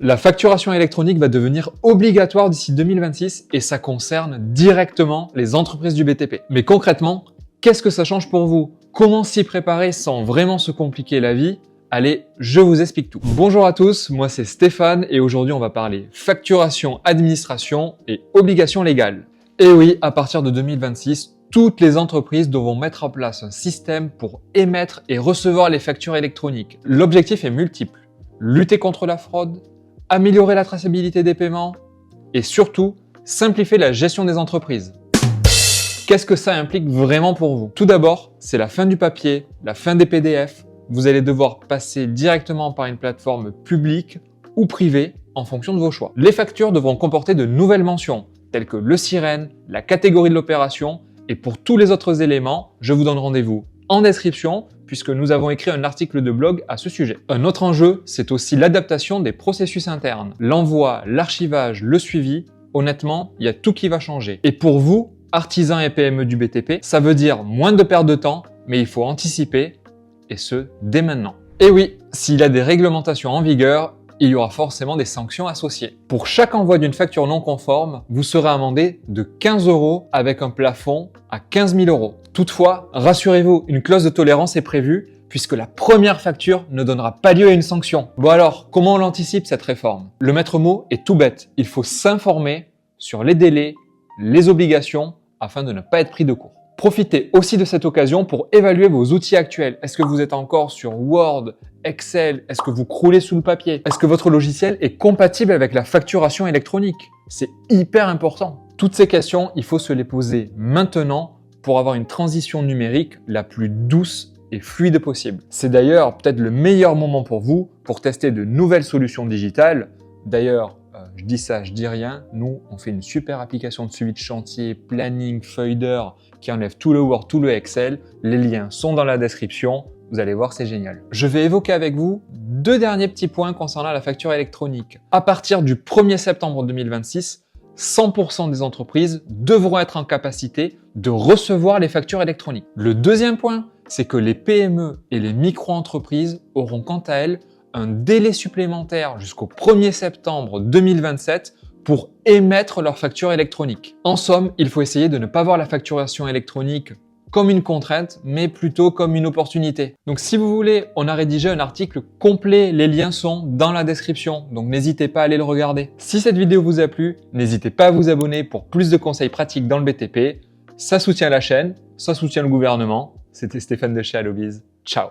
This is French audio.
La facturation électronique va devenir obligatoire d'ici 2026 et ça concerne directement les entreprises du BTP. Mais concrètement, qu'est-ce que ça change pour vous? Comment s'y préparer sans vraiment se compliquer la vie? Allez, je vous explique tout. Bonjour à tous, moi c'est Stéphane et aujourd'hui on va parler facturation, administration et obligations légales. Et oui, à partir de 2026, toutes les entreprises devront mettre en place un système pour émettre et recevoir les factures électroniques. L'objectif est multiple. Lutter contre la fraude, améliorer la traçabilité des paiements et surtout, simplifier la gestion des entreprises. Qu'est-ce que ça implique vraiment pour vous? Tout d'abord, c'est la fin du papier, la fin des PDF. Vous allez devoir passer directement par une plateforme publique ou privée en fonction de vos choix. Les factures devront comporter de nouvelles mentions, telles que le sirène, la catégorie de l'opération, et pour tous les autres éléments, je vous donne rendez-vous en description, puisque nous avons écrit un article de blog à ce sujet. Un autre enjeu, c'est aussi l'adaptation des processus internes. L'envoi, l'archivage, le suivi, honnêtement, il y a tout qui va changer. Et pour vous, artisans et PME du BTP, ça veut dire moins de perte de temps, mais il faut anticiper, et ce, dès maintenant. Et oui, s'il y a des réglementations en vigueur, il y aura forcément des sanctions associées. Pour chaque envoi d'une facture non conforme, vous serez amendé de 15 € avec un plafond à 15 000 €. Toutefois, rassurez-vous, une clause de tolérance est prévue puisque la première facture ne donnera pas lieu à une sanction. Bon alors, comment on l'anticipe cette réforme? Le maître mot est tout bête. Il faut s'informer sur les délais, les obligations afin de ne pas être pris de court. Profitez aussi de cette occasion pour évaluer vos outils actuels. Est-ce que vous êtes encore sur Word, Excel? Est-ce que vous croulez sous le papier? Est-ce que votre logiciel est compatible avec la facturation électronique? C'est hyper important. Toutes ces questions, il faut se les poser maintenant pour avoir une transition numérique la plus douce et fluide possible. C'est d'ailleurs peut-être le meilleur moment pour vous pour tester de nouvelles solutions digitales. D'ailleurs, je dis ça, je dis rien. Nous, on fait une super application de suivi de chantier, planning, feuille d'heure qui enlève tout le Word, tout le Excel. Les liens sont dans la description. Vous allez voir, c'est génial. Je vais évoquer avec vous deux derniers petits points concernant la facture électronique. À partir du 1er septembre 2026, 100% des entreprises devront être en capacité de recevoir les factures électroniques. Le deuxième point, c'est que les PME et les micro-entreprises auront quant à elles un délai supplémentaire jusqu'au 1er septembre 2027 pour émettre leur facture électronique. En somme, il faut essayer de ne pas voir la facturation électronique comme une contrainte, mais plutôt comme une opportunité. Donc si vous voulez, on a rédigé un article complet, les liens sont dans la description, donc n'hésitez pas à aller le regarder. Si cette vidéo vous a plu, n'hésitez pas à vous abonner pour plus de conseils pratiques dans le BTP. Ça soutient la chaîne, ça soutient le gouvernement. C'était Stéphane de chez Allobiz. Ciao.